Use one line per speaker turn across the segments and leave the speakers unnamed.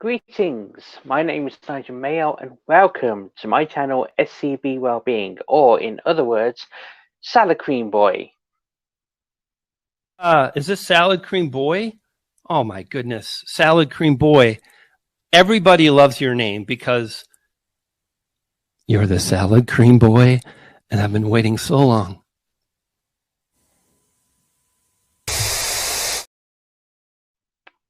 Greetings, my name is Nigel Mayo and welcome to my channel SCB Wellbeing, or in other words, Salad Cream Boy.
Is this Salad Cream Boy? Oh my goodness, Salad Cream Boy. Everybody loves your name because you're the Salad Cream Boy, and I've been waiting so long.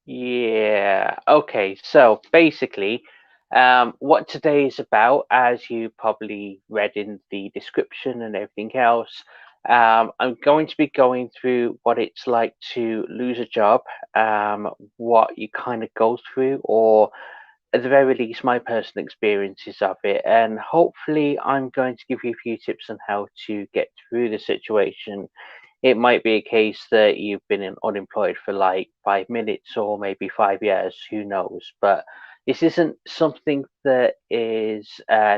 Yeah, okay, so basically, what today is about, as you probably read in the description and everything else, I'm going to be going through what it's like to lose a job, what you kind of go through, or at the very least, my personal experiences of it. And hopefully, I'm going to give you a few tips on how to get through the situation. It might be a case that you've been unemployed for like 5 minutes or maybe 5 years, who knows? But this isn't something that is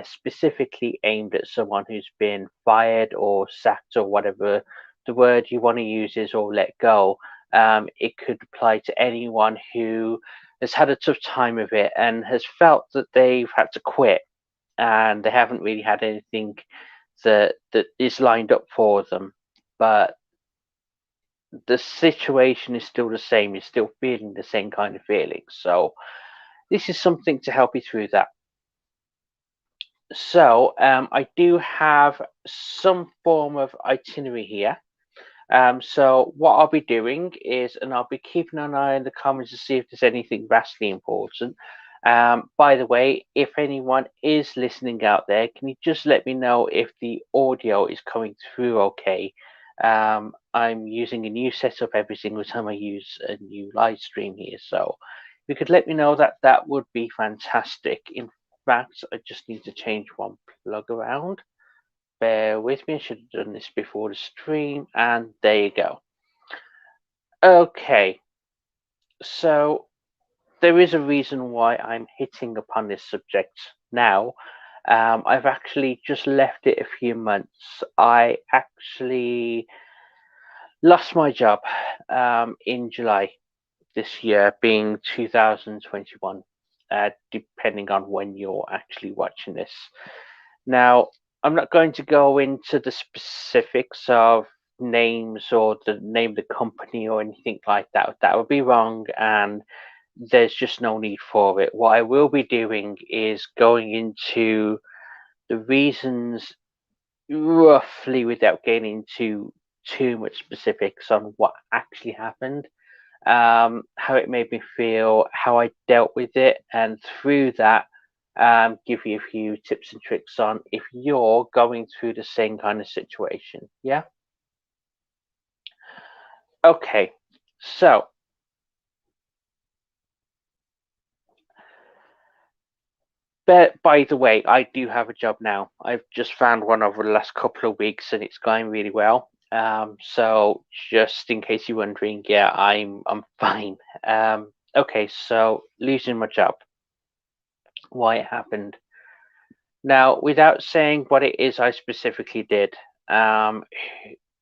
specifically aimed at someone who's been fired or sacked or whatever the word you want to use is, or let go. It could apply to anyone who has had a tough time of it and has felt that they've had to quit and they haven't really had anything that is lined up for them. But the situation is still the same. You're still feeling the same kind of feelings. So this is something to help you through that. So I do have some form of itinerary here. So what I'll be doing is, and I'll be keeping an eye on the comments to see if there's anything vastly important. By the way, if anyone is listening out there, can you just let me know if the audio is coming through okay? I'm using a new setup every single time I use a new live stream here, so if you could let me know that, that would be fantastic. In fact, I just need to change one plug around. Bear with me, I should have done this before the stream, and there you go. Okay, so there is a reason why I'm hitting upon this subject now. I've actually just left it a few months. I actually lost my job in July this year, being 2021, depending on when you're actually watching this. Now, I'm not going to go into the specifics of names or the name of the company or anything like that. That would be wrong, and there's just no need for it. What I will be doing is going into the reasons roughly without getting into too much specifics on what actually happened, how it made me feel, how I dealt with it, and through that, give you a few tips and tricks on if you're going through the same kind of situation. Yeah. Okay. So, but by the way, I do have a job now. I've just found one over the last couple of weeks, and it's going really well. So just in case you're wondering, yeah, I'm fine. Okay, so losing my job, why it happened. Now, without saying what it is I specifically did, um,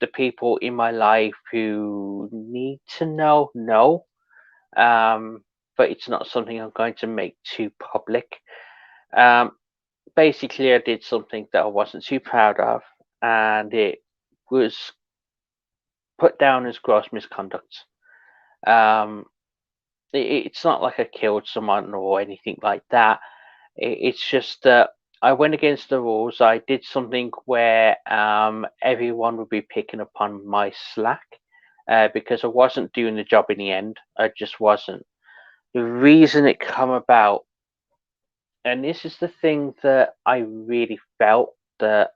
the people in my life who need to know, but it's not something I'm going to make too public. Um, Basically, I did something that I wasn't too proud of, and it was put down as gross misconduct. Um, it's not like I killed someone or anything like that. It's just that I went against the rules. I did something where everyone would be picking up on my slack because I wasn't doing the job in the end. I just wasn't. The reason it come about, and this is the thing that I really felt that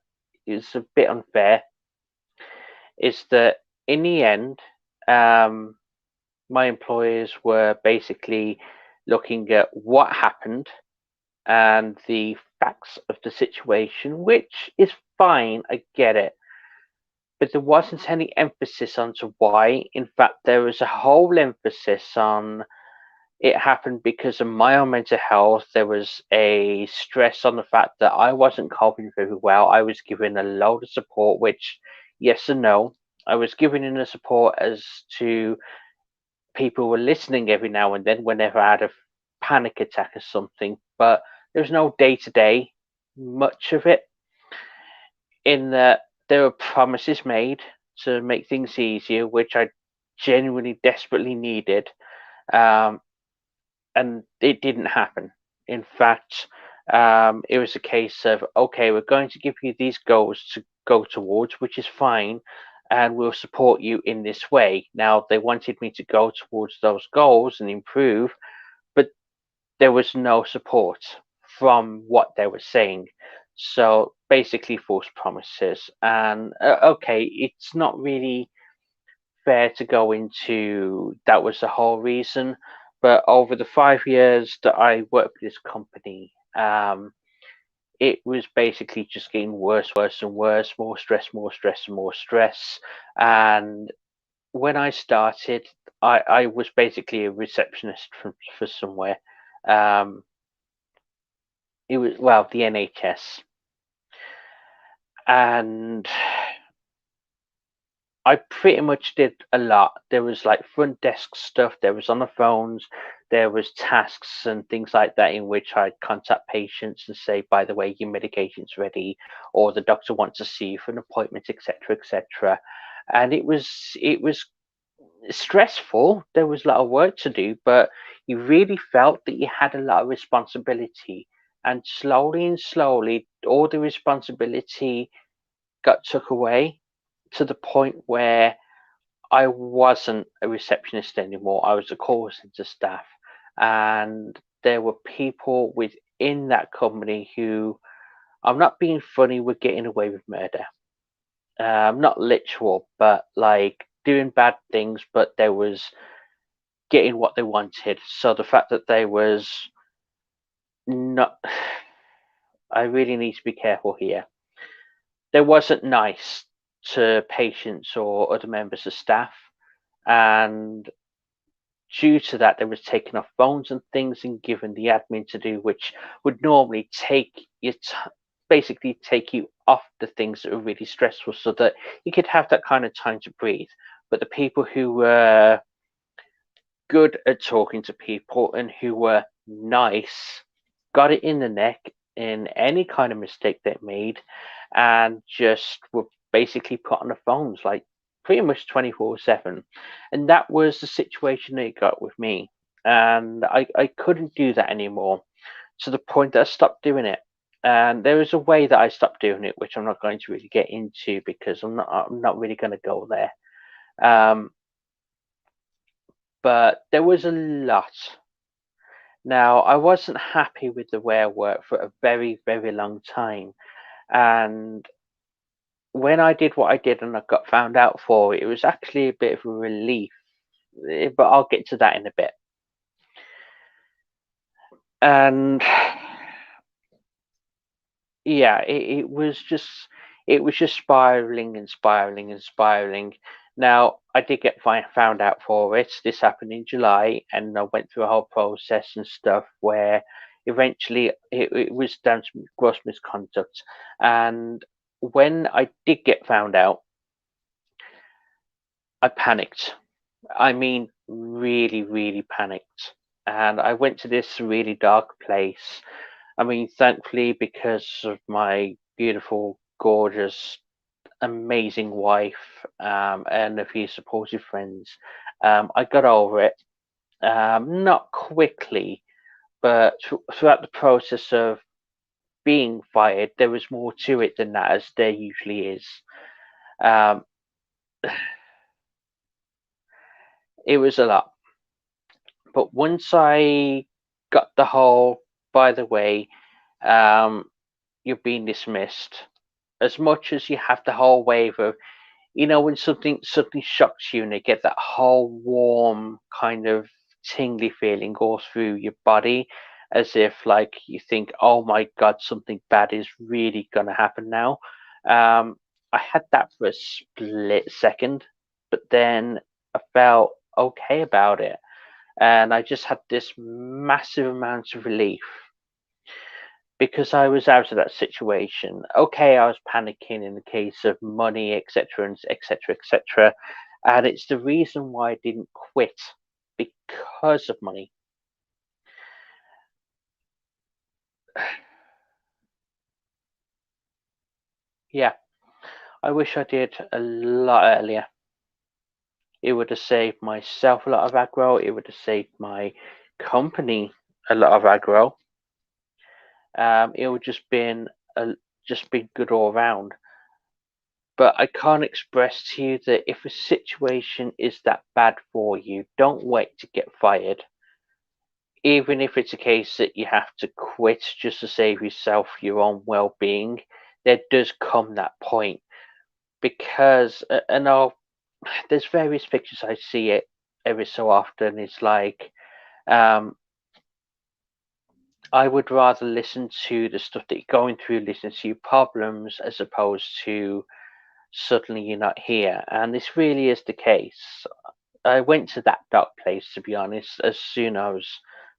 is a bit unfair, is that in the end, um, my employers were basically looking at what happened and the facts of the situation, which is fine, I get it. But there wasn't any emphasis onto why. In fact, there was a whole emphasis on it happened because of my own mental health. There was a stress on the fact that I wasn't coping very well. I was given a load of support, which, yes and no. I was given in the support as to people were listening every now and then whenever I had a panic attack or something, but there was no day-to-day much of it, in that there were promises made to make things easier, which I genuinely desperately needed, um, and it didn't happen. In fact, it was a case of, okay, we're going to give you these goals to go towards, which is fine, and we'll support you in this way. Now, they wanted me to go towards those goals and improve, but there was no support from what they were saying. So basically, false promises. And okay, it's not really fair to go into that was the whole reason, but over the 5 years that I worked for this company, it was basically just getting worse, worse, and worse, more stress, more stress, and more stress. And when I started, I was basically a receptionist for somewhere. Um, it was, well, the NHS, and I pretty much did a lot. There was like front desk stuff, there was on the phones, there was tasks and things like that in which I'd contact patients and say, by the way, your medication's ready, or the doctor wants to see you for an appointment, etc., etc. And it was stressful. There was a lot of work to do, but you really felt that you had a lot of responsibility. And slowly and slowly, all the responsibility got took away to the point where I wasn't a receptionist anymore. I was a call center staff, and there were people within that company who, I'm not being funny, were getting away with murder. Not literal, but like doing bad things, but there was getting what they wanted. So the fact that they was not, I really need to be careful here. They wasn't nice to patients or other members of staff, and due to that, they was taking off phones and things and given the admin to do, which would normally take you basically take you off the things that are really stressful, so that you could have that kind of time to breathe. But the people who were good at talking to people and who were nice got it in the neck in any kind of mistake they made, and just were basically put on the phones like pretty much 24/7. And that was the situation that it got with me. And I couldn't do that anymore, to the point that I stopped doing it. And there was a way that I stopped doing it, which I'm not going to really get into because I'm not really going to go there. Um, but there was a lot. Now, I wasn't happy with the way I worked for a very, very long time. And when I did what I did and I got found out for it, it was actually a bit of a relief. But I'll get to that in a bit. And yeah, it was just spiraling and spiraling and spiraling. Now, I did get found out for it. This happened in July, and I went through a whole process and stuff where eventually it was down to gross misconduct. And when I did get found out, I panicked. I mean, really, really panicked. And I went to this really dark place. I mean, thankfully, because of my beautiful, gorgeous, amazing wife, and a few supportive friends, I got over it. Not quickly, but throughout the process of being fired, there was more to it than that, as there usually is. Um, it was a lot. But once I got the whole, by the way, um, you're being dismissed, as much as you have the whole wave of, when something suddenly shocks you and you get that whole warm kind of tingly feeling goes through your body, as if like you think, oh my god, something bad is really gonna happen now. um I had that for a split second, but then I felt okay about it, and I just had this massive amount of relief because I was out of that situation. Okay, I was panicking in the case of money, etc., and etc., etc., and it's the reason why I didn't quit, because of money. Yeah, I wish I did a lot earlier. It would have saved myself a lot of aggro. It would have saved my company a lot of aggro. It would just been good all round. But I can't express to you that if a situation is that bad for you, don't wait to get fired. Even if it's a case that you have to quit just to save yourself your own well-being, there does come that point. Because there's various pictures I see it every so often. It's like um, I would rather listen to the stuff that you're going through, listen to your problems, as opposed to suddenly you're not here. And this really is the case. I went to that dark place, to be honest, as soon as I was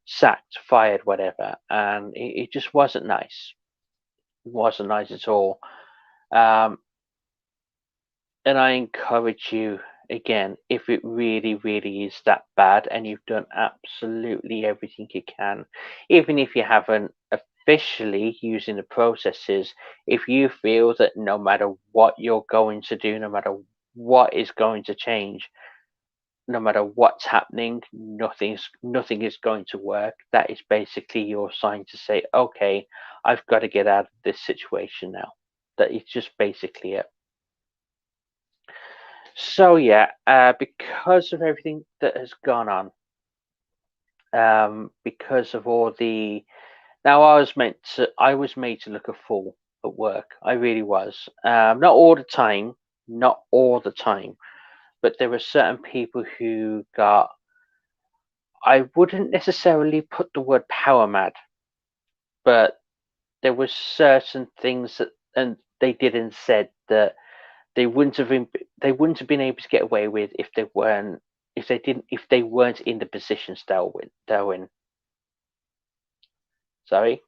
sacked, fired, whatever, and it just wasn't nice. It wasn't nice at all. Um, and I encourage you again, if it really, really is that bad and you've done absolutely everything you can, even if you haven't officially using the processes, if you feel that no matter what you're going to do, no matter what is going to change, no matter what's happening, nothing is going to work. That is basically your sign to say, okay, I've got to get out of this situation now. That is just basically it. So yeah, because of everything that has gone on, because of all the now I was made to look a fool at work. I really was. Not all the time, not all the time, but there were certain people who got. I wouldn't necessarily put the word power mad, but there were certain things that and they did and said that they wouldn't have been able to get away with if they weren't in the positions they're in. Sorry.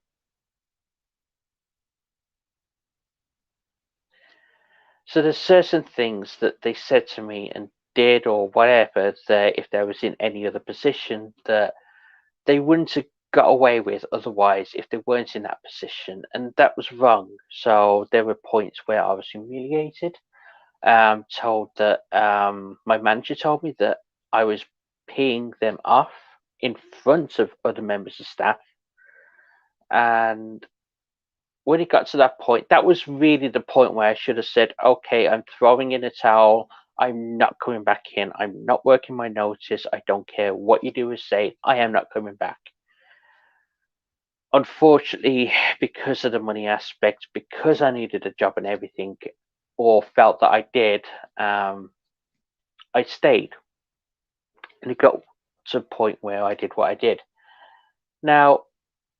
So there's certain things that they said to me and did or whatever that if they was in any other position that they wouldn't have got away with otherwise if they weren't in that position, and that was wrong. So there were points where I was humiliated, told that my manager told me that I was peeing them off in front of other members of staff. And when it got to that point, that was really the point where I should have said, okay, I'm throwing in a towel. I'm not coming back in. I'm not working my notice. I don't care what you do or say. I am not coming back. Unfortunately, because of the money aspect, because I needed a job and everything, or felt that I did, I stayed. And it got to a point where I did what I did. Now,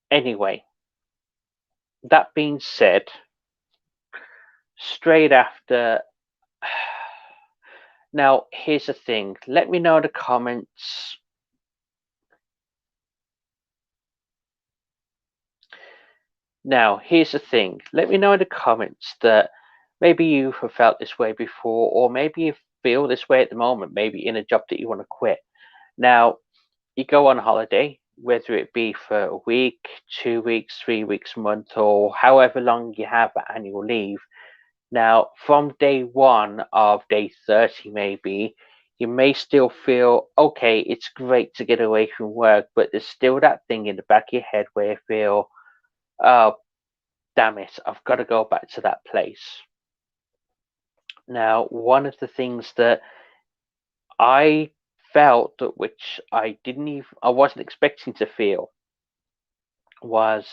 anyway, that being said, straight after. Now, here's the thing. Let me know in the comments. Now, here's the thing. Let me know in the comments that maybe you have felt this way before, or maybe you feel this way at the moment, maybe in a job that you want to quit. Now, you go on holiday, whether it be for a week, 2 weeks, 3 weeks, a month, or however long you have annual leave. Now, from day one of day 30, maybe, you may still feel, okay, it's great to get away from work, but there's still that thing in the back of your head where you feel, oh, damn it, I've got to go back to that place. Now, one of the things that I felt that which I wasn't expecting to feel was,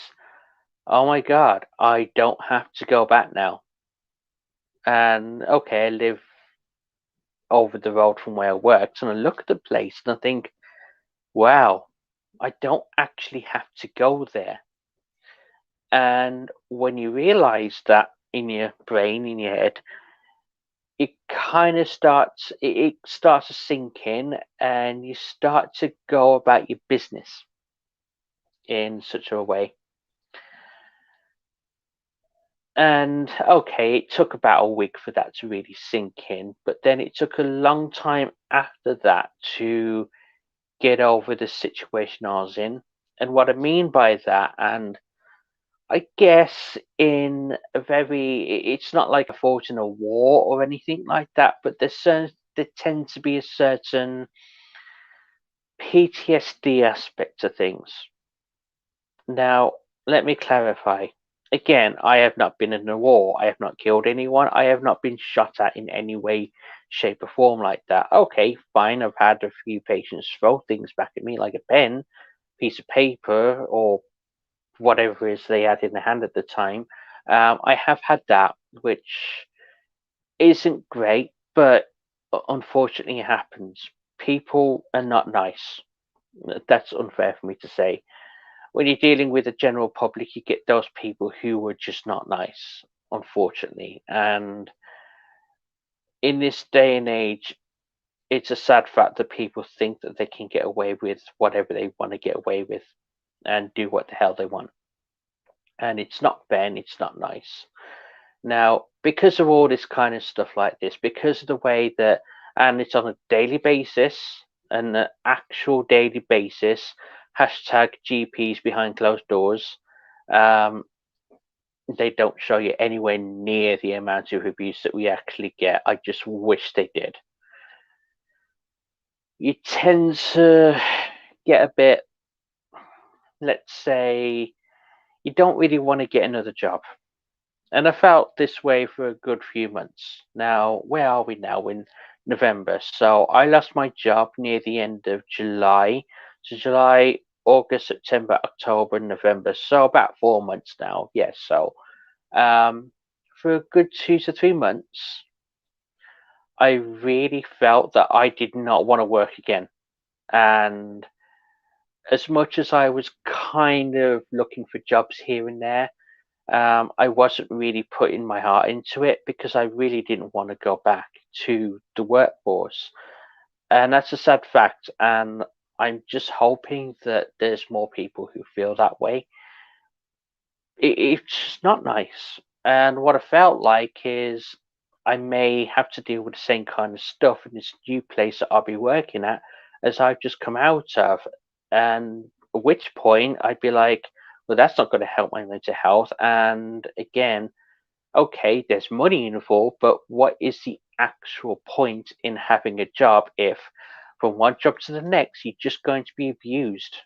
oh my God, I don't have to go back now. And okay, I live over the road from where I worked, and I look at the place and I think, wow, I don't actually have to go there. And when you realize that in your brain, in your head, it kind of it starts to sink in, and you start to go about your business in such a way. And okay, it took about a week for that to really sink in, but then it took a long time after that to get over the situation I was in. And what I mean by that, and I guess in a it's not like I fought in a war or anything like that, but there tends to be a certain PTSD aspect to things. Now, let me clarify. Again, I have not been in a war. I have not killed anyone. I have not been shot at in any way, shape, or form like that. Okay, fine. I've had a few patients throw things back at me, like a pen, piece of paper, or whatever it is they had in their hand at the time. I have had that, which isn't great, but unfortunately it happens. People are not nice. That's unfair for me to say. When you're dealing with the general public, you get those people who are just not nice, unfortunately. And in this day and age, it's a sad fact that people think that they can get away with whatever they want to get away with and do what the hell they want. And it's not fair and it's not nice. Now, because of all this kind of stuff like this, because of the way that, and it's on a daily basis, an actual daily basis, hashtag GPs behind closed doors, um, they don't show you anywhere near the amount of abuse that we actually get. I just wish they did. You tend to get a bit, let's say, you don't really want to get another job. And I felt this way for a good few months. Now, where are we now? In November. So I lost my job near the end of July. So July, August, September, October, November. So about 4 months now. Yes. So for a good 2 to 3 months, I really felt that I did not want to work again. And as much as I was kind of looking for jobs here and there, I wasn't really putting my heart into it because I really didn't want to go back to the workforce. And that's a sad fact. And I'm just hoping that there's more people who feel that way. It's just not nice. And what I felt like is I may have to deal with the same kind of stuff in this new place that I'll be working at as I've just come out of. And at which point I'd be like, well, that's not going to help my mental health. And again, okay, there's money involved, but what is the actual point in having a job if from one job to the next you're just going to be abused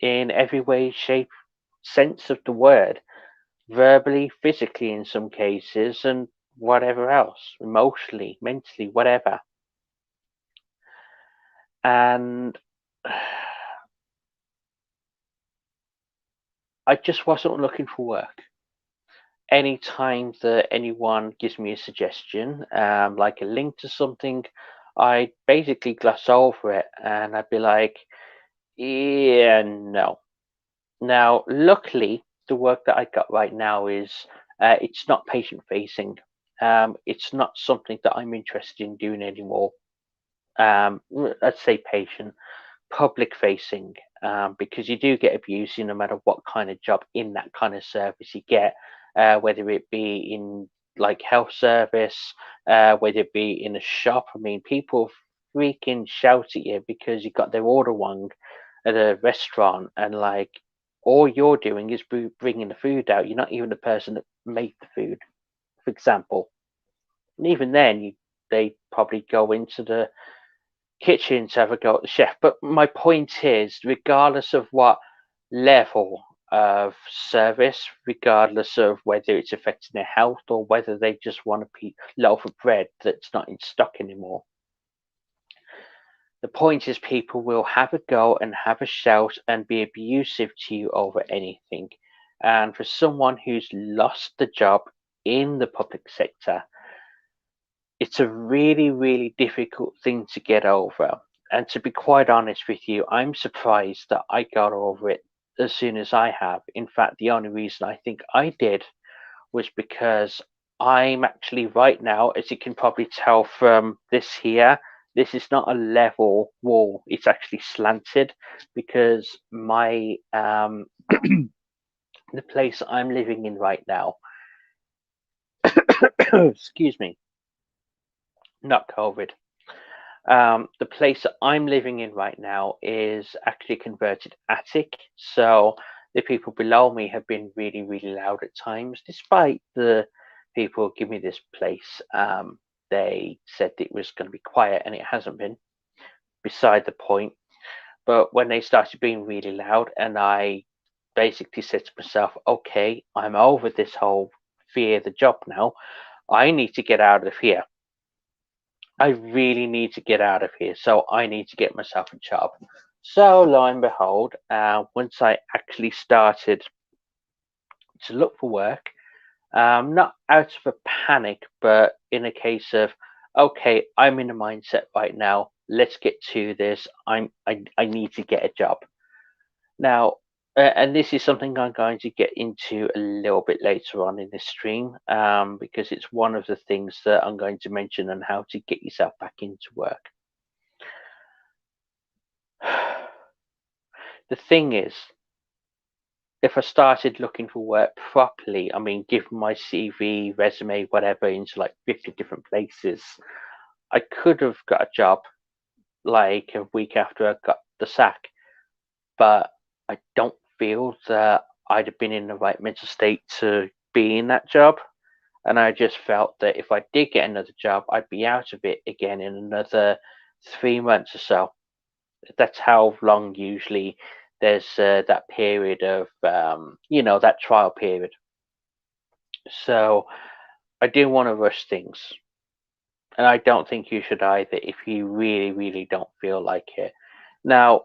in every way, shape, sense of the word? Verbally, physically in some cases, and whatever else, emotionally, mentally, whatever. And I just wasn't looking for work. Anytime that anyone gives me a suggestion, like a link to something, I basically gloss over it and I'd be like, yeah, no. Now, luckily, the work that I got right now is it's not patient facing. It's not something that I'm interested in doing anymore. Let's say patient, public facing, because you do get abuse no matter what kind of job in that kind of service you get, whether it be in like health service, whether it be in a shop. I mean, people freaking shout at you because you got their order wrong at a restaurant, and like all you're doing is bringing the food out. You're not even the person that made the food, for example. And even then, they probably go into the kitchen to have a go at the chef. But my point is, regardless of what level of service, regardless of whether it's affecting their health or whether they just want a loaf of bread that's not in stock anymore, the point is people will have a go and have a shout and be abusive to you over anything. And for someone who's lost the job in the public sector, it's a really, really difficult thing to get over. And to be quite honest with you, I'm surprised that I got over it as soon as I have. In fact, the only reason I think I did was because I'm actually right now, as you can probably tell from this here, this is not a level wall. It's actually slanted because my the place I'm living in right now, excuse me, not COVID. The place that I'm living in right now is actually converted attic. So the people below me have been really, really loud at times, despite the people who give me this place. They said it was going to be quiet, and it hasn't been. Beside the point. But when they started being really loud, and I basically said to myself, okay, I'm over this whole fear the job now. I need to get out of here. I really need to get out of here. So I need to get myself a job. So lo and behold, once I actually started to look for work, not out of a panic, but in a case of, okay, I'm in a mindset right now. Let's get to this. I need to get a job. Now, and this is something I'm going to get into a little bit later on in this stream, because it's one of the things that I'm going to mention on how to get yourself back into work. The thing is, if I started looking for work properly, I mean, given my CV, resume, whatever, into like 50 different places, I could have got a job like a week after I got the sack, but I don't feel that I'd have been in the right mental state to be in that job. And I just felt that if I did get another job, I'd be out of it again in another 3 months or so. That's how long usually there's that period of, that trial period. So I didn't want to rush things. And I don't think you should either if you really, really don't feel like it. Now,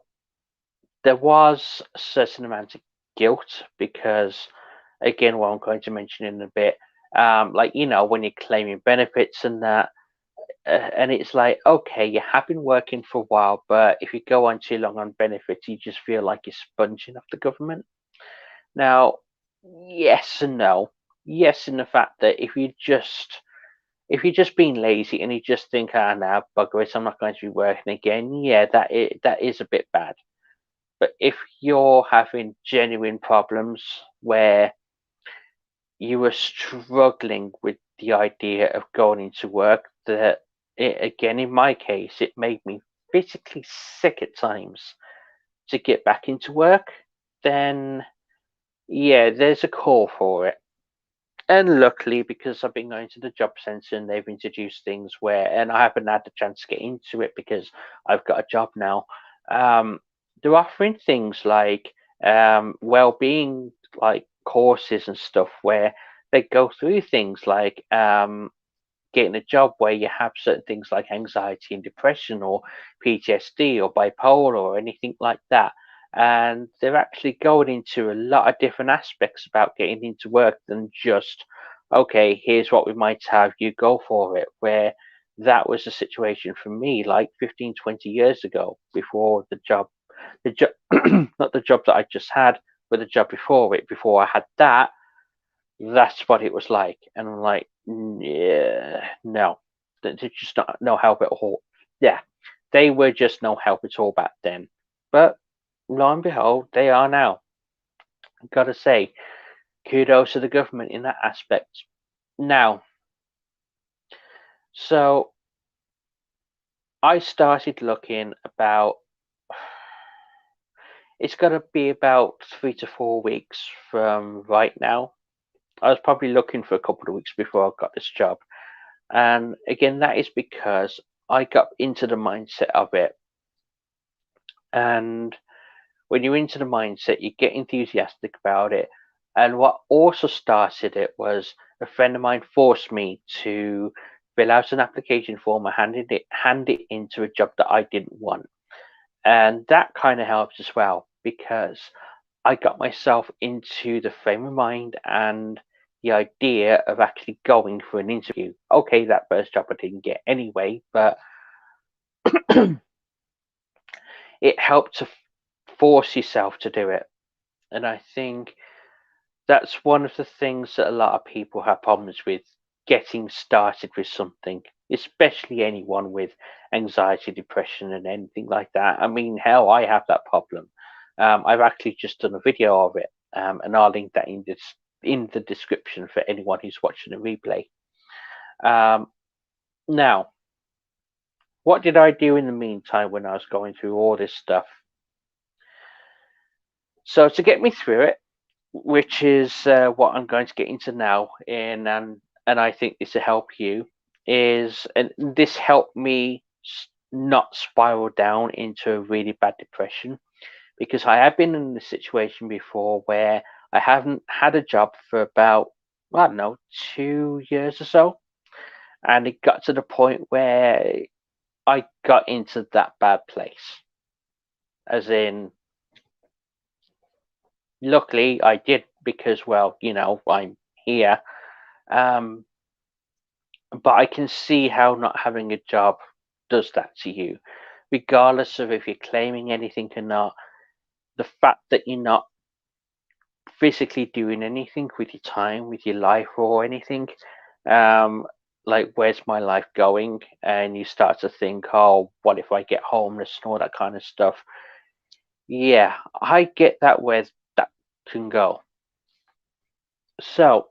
there was a certain amount of guilt because, again, what I'm going to mention in a bit, when you're claiming benefits and that, and it's like, okay, you have been working for a while, but if you go on too long on benefits, you just feel like you're sponging off the government. Now, yes and no. Yes, in the fact that if you're just being lazy and you just think, now bugger it, I'm not going to be working again. Yeah, that is a bit bad. But if you're having genuine problems where you were struggling with the idea of going into work, that again, in my case, it made me physically sick at times to get back into work, then yeah, there's a call for it. And luckily, because I've been going to the job centre and they've introduced things where, and I haven't had the chance to get into it because I've got a job now. They're offering things like well-being, like courses and stuff, where they go through things like getting a job where you have certain things like anxiety and depression, or PTSD, or bipolar, or anything like that. And they're actually going into a lot of different aspects about getting into work than just, okay, here's what we might have, you go for it. Where that was a situation for me like 15, 20 years ago, before the job, not the job that I just had, but the job before it, before I had that. That's what it was like. And I'm like, yeah, no, they're just not no help at all. Yeah, they were just no help at all back then. But lo and behold, they are now. I've got to say, kudos to the government in that aspect. Now, so I started looking about, it's got to be about 3 to 4 weeks from right now. I was probably looking for a couple of weeks before I got this job. And again, that is because I got into the mindset of it. And when you're into the mindset, you get enthusiastic about it. And what also started it was a friend of mine forced me to fill out an application form and hand it into a job that I didn't want. And that kind of helps as well, because I got myself into the frame of mind and the idea of actually going for an interview. Okay, that first job I didn't get anyway, but it helped to force yourself to do it. And I think that's one of the things that a lot of people have problems with, getting started with something, especially anyone with anxiety, depression, and anything like that. I mean, hell, I have that problem. I've actually just done a video of it, and I'll link that in the description for anyone who's watching the replay. Now, what did I do in the meantime when I was going through all this stuff? So to get me through it, which is what I'm going to get into now, and I think this will help you, and this helped me not spiral down into a really bad depression, because I have been in this situation before where I haven't had a job for about, I don't know, 2 years or so, and it got to the point where I got into that bad place, as in, luckily I did, because, well, I'm here. Um, but I can see how not having a job does that to you, regardless of if you're claiming anything or not. The fact that you're not physically doing anything with your time, with your life, or anything, um, like, where's my life going? And you start to think, oh, what if I get homeless and all that kind of stuff. Yeah, I get that, where that can go. So,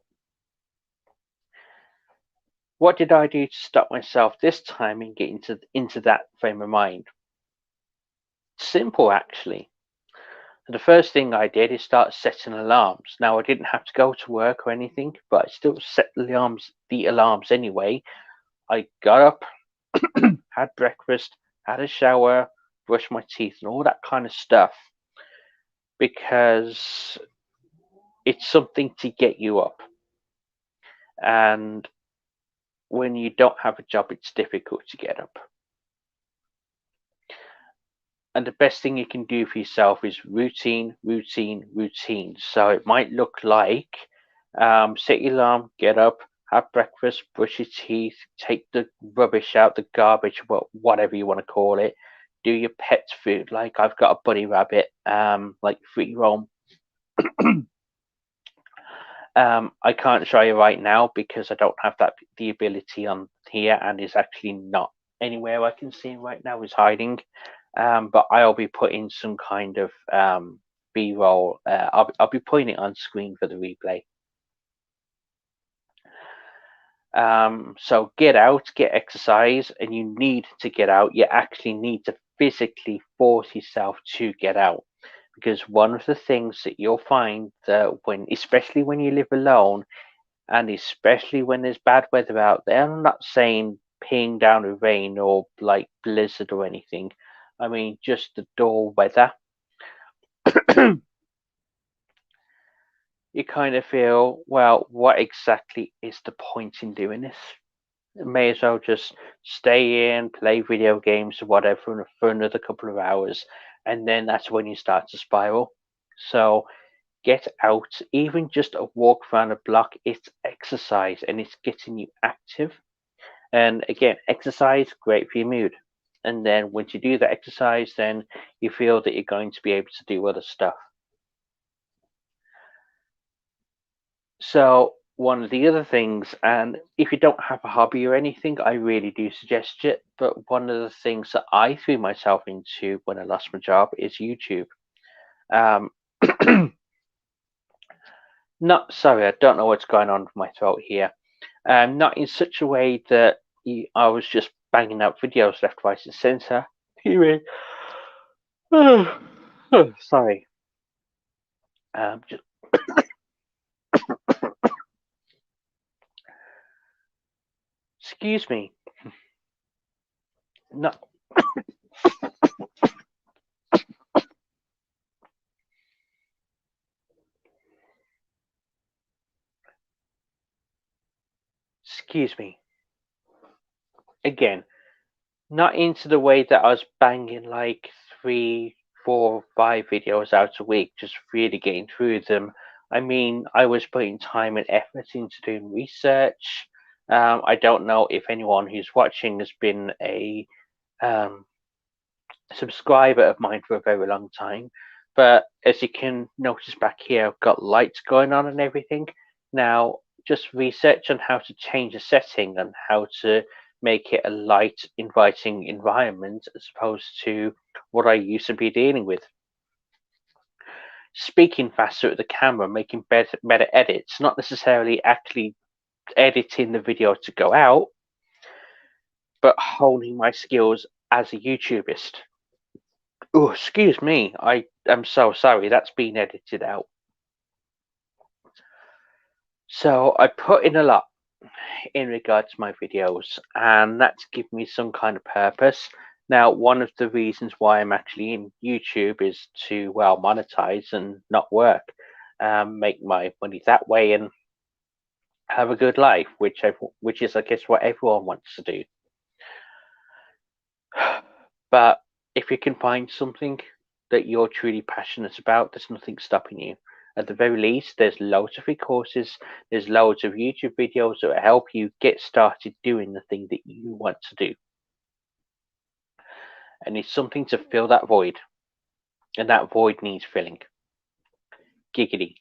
what did I do to stop myself this time and get into that frame of mind? Simple, actually. The first thing I did is start setting alarms. Now, I didn't have to go to work or anything, but I still set the alarms anyway. I got up, had breakfast, had a shower, brushed my teeth, and all that kind of stuff, because it's something to get you up. And when you don't have a job, it's difficult to get up. And the best thing you can do for yourself is routine, routine, routine. So it might look like, set your alarm, get up, have breakfast, brush your teeth, take the rubbish out, the garbage, whatever you want to call it. Do your pet's food. Like, I've got a bunny rabbit, like 3-year-old. I can't show you right now because I don't have the ability on here, and is actually not anywhere I can see him right now. Is hiding. But I'll be putting some kind of B-roll. I'll be putting it on screen for the replay. So get out, get exercise, and you need to get out. You actually need to physically force yourself to get out, because one of the things that you'll find that especially when you live alone, and especially when there's bad weather out there, I'm not saying peeing down with rain or like blizzard or anything. I mean, just the dull weather. You kind of feel, well, what exactly is the point in doing this? May as well just stay in, play video games or whatever for another couple of hours, and then that's when you start to spiral. So get out, even just a walk around a block. It's exercise and it's getting you active. And again, exercise, great for your mood. And then once you do that exercise, then you feel that you're going to be able to do other stuff. So one of the other things, and if you don't have a hobby or anything, I really do suggest it. But one of the things that I threw myself into when I lost my job is YouTube. Um, Not sorry, I don't know what's going on with my throat here. Not in such a way that I was just banging out videos left, right, and centre. Anyway, sorry. Just excuse me. No, excuse me. Again, not into the way that I was banging like 3, 4, 5 videos out a week, just really getting through them. I mean, I was putting time and effort into doing research. I don't know if anyone who's watching has been a um, subscriber of mine for a very long time, but as you can notice back here, I've got lights going on and everything. Now, just research on how to change a setting and how to make it a light, inviting environment as opposed to what I used to be dealing with. Speaking faster at the camera, making better edits, not necessarily actually editing the video to go out, but honing my skills as a YouTuberist. Oh, excuse me. I am so sorry. That's been edited out. So I put in a lot in regards to my videos, and that's given me some kind of purpose. Now, one of the reasons why I'm actually in YouTube is to, well, monetize and not work, make my money that way, and have a good life, which is, I guess, what everyone wants to do. But if you can find something that you're truly passionate about, there's nothing stopping you. At the very least, there's loads of free courses, there's loads of YouTube videos that will help you get started doing the thing that you want to do. And it's something to fill that void. And that void needs filling. Giggity.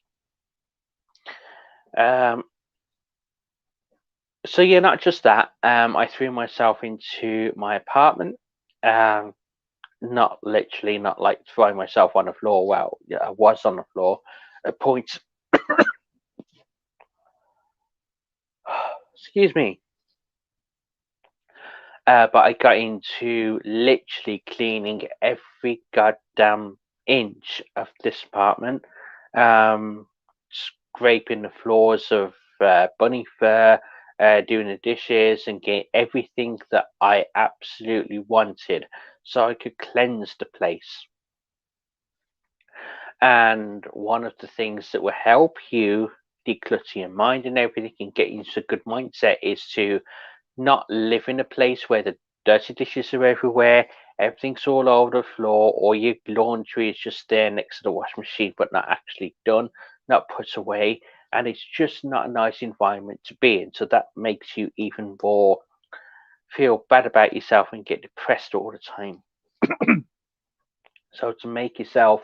So yeah, not just that. I threw myself into my apartment. Not literally, not like throwing myself on the floor. Well, yeah, I was on the floor at points. Excuse me. But I got into literally cleaning every goddamn inch of this apartment, scraping the floors of bunny fur, doing the dishes, and getting everything that I absolutely wanted so I could cleanse the place. And one of the things that will help you declutter your mind and everything and get into a good mindset is to not live in a place where the dirty dishes are everywhere, everything's all over the floor, or your laundry is just there next to the washing machine but not actually done, not put away, and it's just not a nice environment to be in. So that makes you even more feel bad about yourself and get depressed all the time. So to make yourself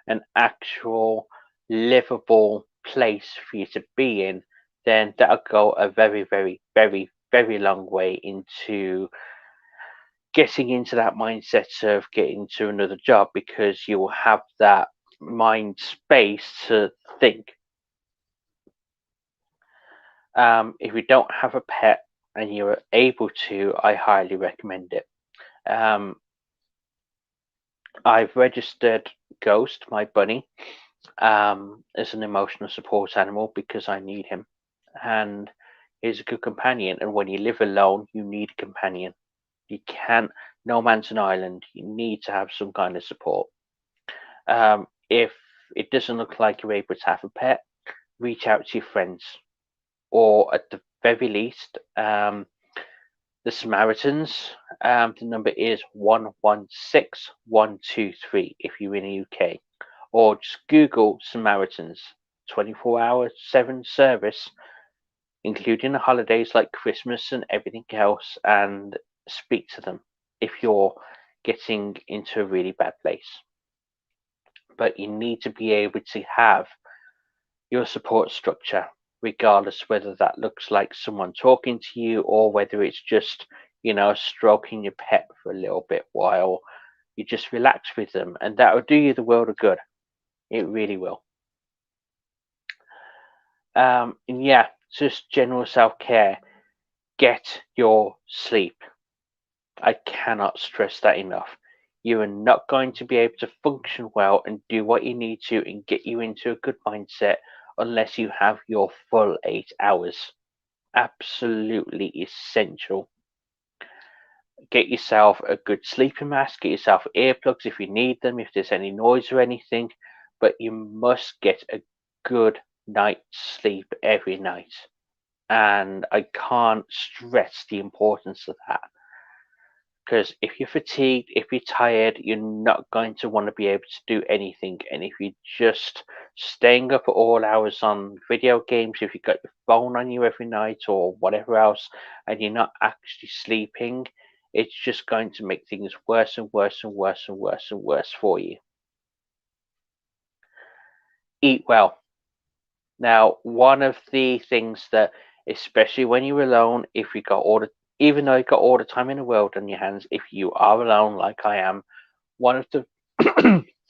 an actual livable place for you to be in, then that'll go a very, very, very, very long way into getting into that mindset of getting to another job, because you will have that mind space to think. If you don't have a pet and you're able to, I highly recommend it. I've registered Ghost, my bunny, as an emotional support animal because I need him, and he's a good companion. And when you live alone, you need a companion. You can't. No man's an island. You need to have some kind of support. If it doesn't look like you're able to have a pet, reach out to your friends, or at the very least, the Samaritans. The number is 116123 if you're in the UK, or just Google Samaritans. 24-hour 7 service, including the holidays like Christmas and everything else, and speak to them if you're getting into a really bad place. But you need to be able to have your support structure, regardless whether that looks like someone talking to you or whether it's just, stroking your pet for a little bit while you just relax with them. And that will do you the world of good. It really will. And yeah, just general self care. Get your sleep. I cannot stress that enough. You are not going to be able to function well and do what you need to and get you into a good mindset unless you have your full 8 hours. Absolutely essential. Get yourself a good sleeping mask, get yourself earplugs if you need them, if there's any noise or anything, but you must get a good night's sleep every night. And I can't stress the importance of that. Because if you're fatigued, if you're tired, you're not going to want to be able to do anything. And if you're just staying up at all hours on video games, if you've got your phone on you every night or whatever else, and you're not actually sleeping, it's just going to make things worse and worse and worse and worse and worse for you. Eat well. Now, one of the things that, especially when you're alone, if you got all the even though you've got all the time in the world on your hands, if you are alone like I am, one of the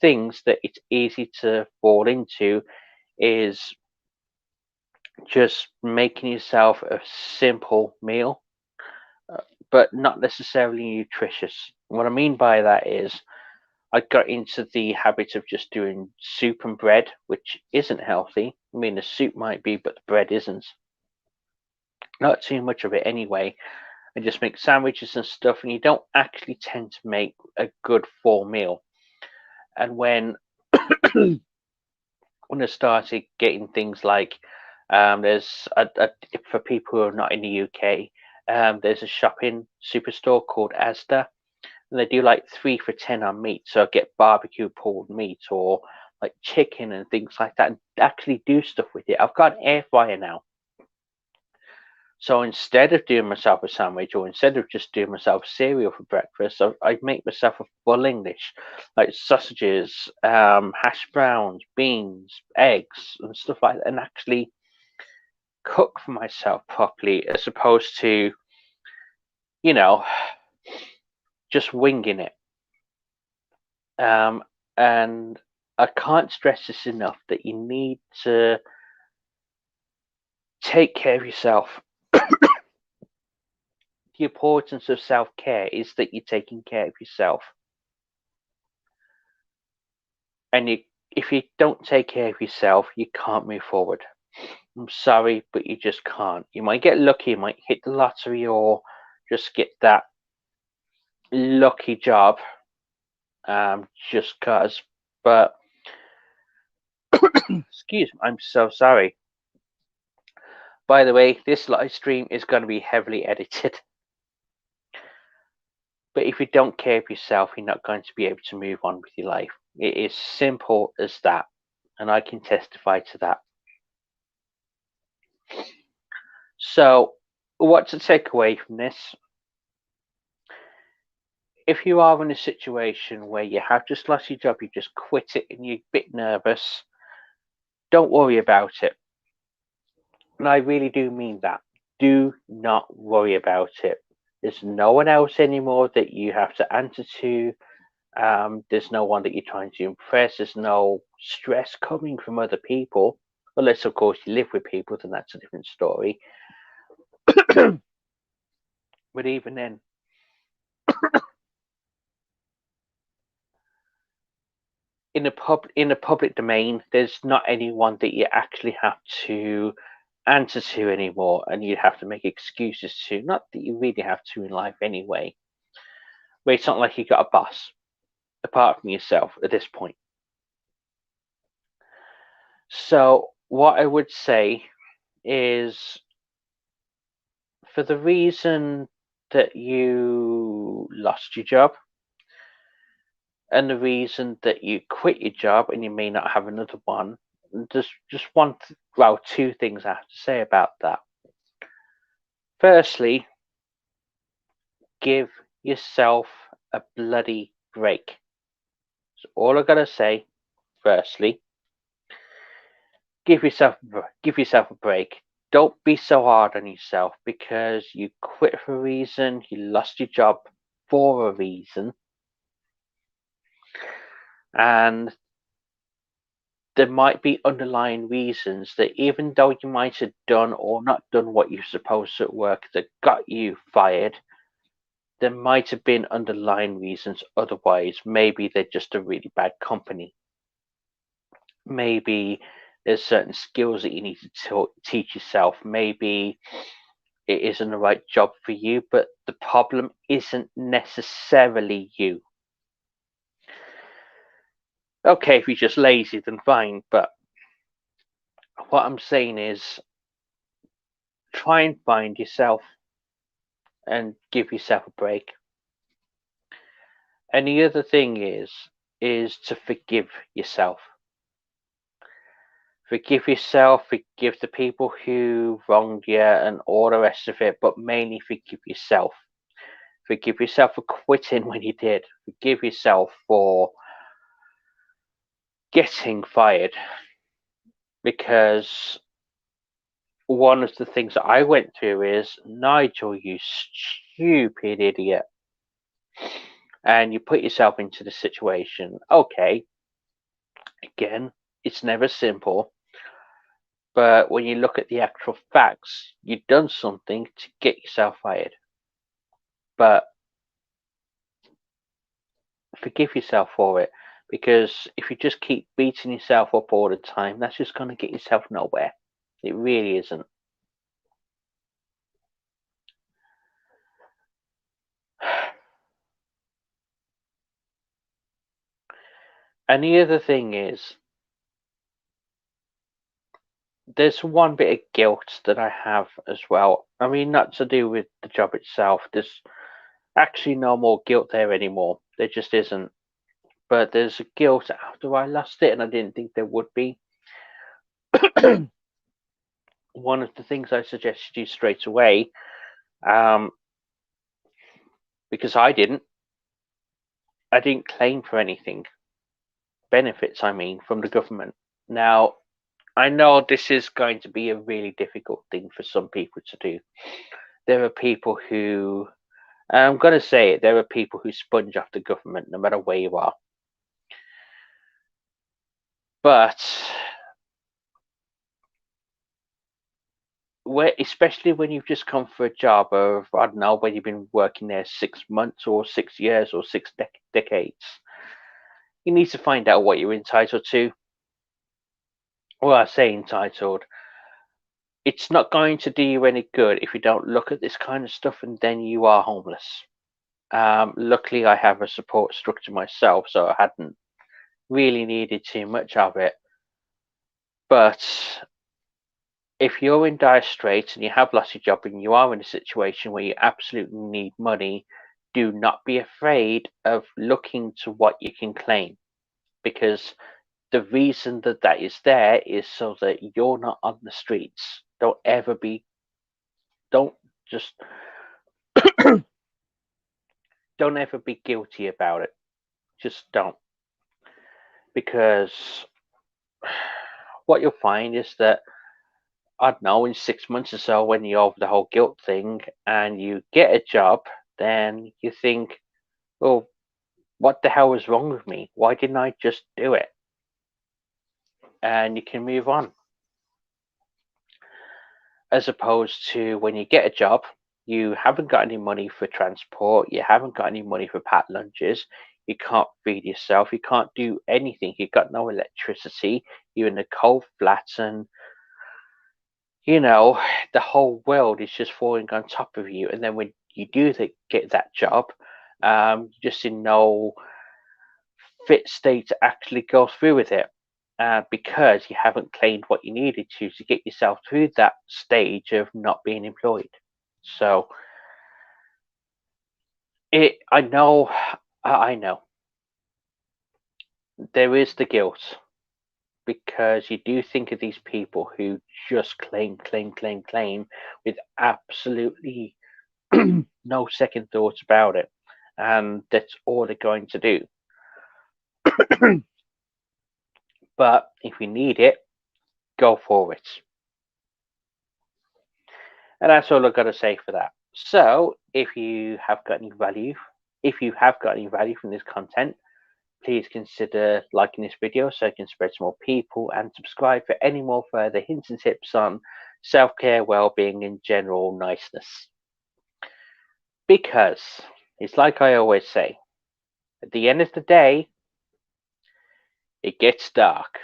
things that it's easy to fall into is just making yourself a simple meal, but not necessarily nutritious. What I mean by that is I got into the habit of just doing soup and bread, which isn't healthy. I mean, the soup might be, but the bread isn't. Not too much of it anyway. And just make sandwiches and stuff, and you don't actually tend to make a good full meal. And when I started getting things like there's for people who are not in the UK, there's a shopping superstore called Asda, and they do like 3 for 10 on meat. So I get barbecue pulled meat or like chicken and things like that, and actually do stuff with it. I've got an air fryer now. So instead of doing myself a sandwich, or instead of just doing myself cereal for breakfast, I make myself a full English, like sausages, hash browns, beans, eggs, and stuff like that, and actually cook for myself properly, as opposed to, you know, just winging it. And I can't stress this enough, that you need to take care of yourself. The importance of self-care is that you're taking care of yourself. And if you don't take care of yourself, you can't move forward. I'm sorry, but you just can't. You might get lucky, you might hit the lottery, or just get that lucky job, just cause. But excuse me, I'm so sorry. By the way, this live stream is going to be heavily edited. But if you don't care for yourself, you're not going to be able to move on with your life. It is simple as that, and I can testify to that. So, what to take away from this? If you are in a situation where you have just lost your job, you just quit it, and you're a bit nervous, don't worry about it. And I really do mean that. Do not worry about it. There's no one else anymore that you have to answer to. There's no one that you're trying to impress. There's no stress coming from other people. Unless, of course, you live with people, then that's a different story. But even then, in the public domain, there's not anyone that you actually have to answer to anymore, and you have to make excuses to. Not that you really have to in life anyway. But it's not like you got a boss apart from yourself at this point. So what I would say is, for the reason that you lost your job, and the reason that you quit your job and you may not have another one, just two things I have to say about that. Firstly, give yourself a bloody break. That's all I gotta say. Firstly, give yourself a break. Don't be so hard on yourself, because you quit for a reason, you lost your job for a reason, and there might be underlying reasons that, even though you might have done or not done what you're supposed to at work that got you fired, there might have been underlying reasons otherwise. Maybe they're just a really bad company. Maybe there's certain skills that you need to teach yourself. Maybe it isn't the right job for you, but the problem isn't necessarily you. Okay, if you're just lazy, then fine, but what I'm saying is, try and find yourself and give yourself a break. And the other thing is to forgive yourself. Forgive yourself, forgive the people who wronged you and all the rest of it, but mainly forgive yourself. Forgive yourself for quitting when you did. Forgive yourself for getting fired. Because one of the things that I went through is, Nigel, you stupid idiot. And you put yourself into the situation. Okay, again, it's never simple. But when you look at the actual facts, you've done something to get yourself fired. But forgive yourself for it, because if you just keep beating yourself up all the time, that's just going to get yourself nowhere. It really isn't. And the other thing is, there's one bit of guilt that I have as well. I mean, not to do with the job itself. There's actually no more guilt there anymore. There just isn't. But there's a guilt after I lost it, and I didn't think there would be. One of the things I suggested you straight away, um, because I didn't claim for anything. Benefits, I mean, from the government. Now, I know this is going to be a really difficult thing for some people to do. There are people who, I'm going to say it, there are people who sponge off the government no matter where you are. But especially when you've just come for a job of, I don't know, when you've been working there 6 months or 6 years or six decades, you need to find out what you're entitled to. Well, I say entitled. It's not going to do you any good if you don't look at this kind of stuff and then you are homeless. Luckily, I have a support structure myself, so I hadn't really needed too much of it. But if you're in dire straits and you have lost your job and you are in a situation where you absolutely need money, do not be afraid of looking to what you can claim, because the reason that that is there is so that you're not on the streets. Don't just don't ever be guilty about it. Just don't. Because what you'll find is that, I don't know, in 6 months or so, when you're over the whole guilt thing and you get a job, then you think, well, what the hell was wrong with me? Why didn't I just do it? And you can move on. As opposed to when you get a job, you haven't got any money for transport, you haven't got any money for packed lunches, you can't feed yourself, you can't do anything, you've got no electricity, you're in a cold flat, and the whole world is just falling on top of you. And then when you do get that job, you're just in no fit state to actually go through with it, because you haven't claimed what you needed to get yourself through that stage of not being employed. So I know, there is the guilt, because you do think of these people who just claim with absolutely no second thoughts about it, and that's all they're going to do. But if you need it, go for it. And that's all I've got to say for that. So if you have got any value, from this content, please consider liking this video so it can spread to more people, and subscribe for any more further hints and tips on self-care, well-being, and general niceness. Because it's like I always say, at the end of the day, it gets dark.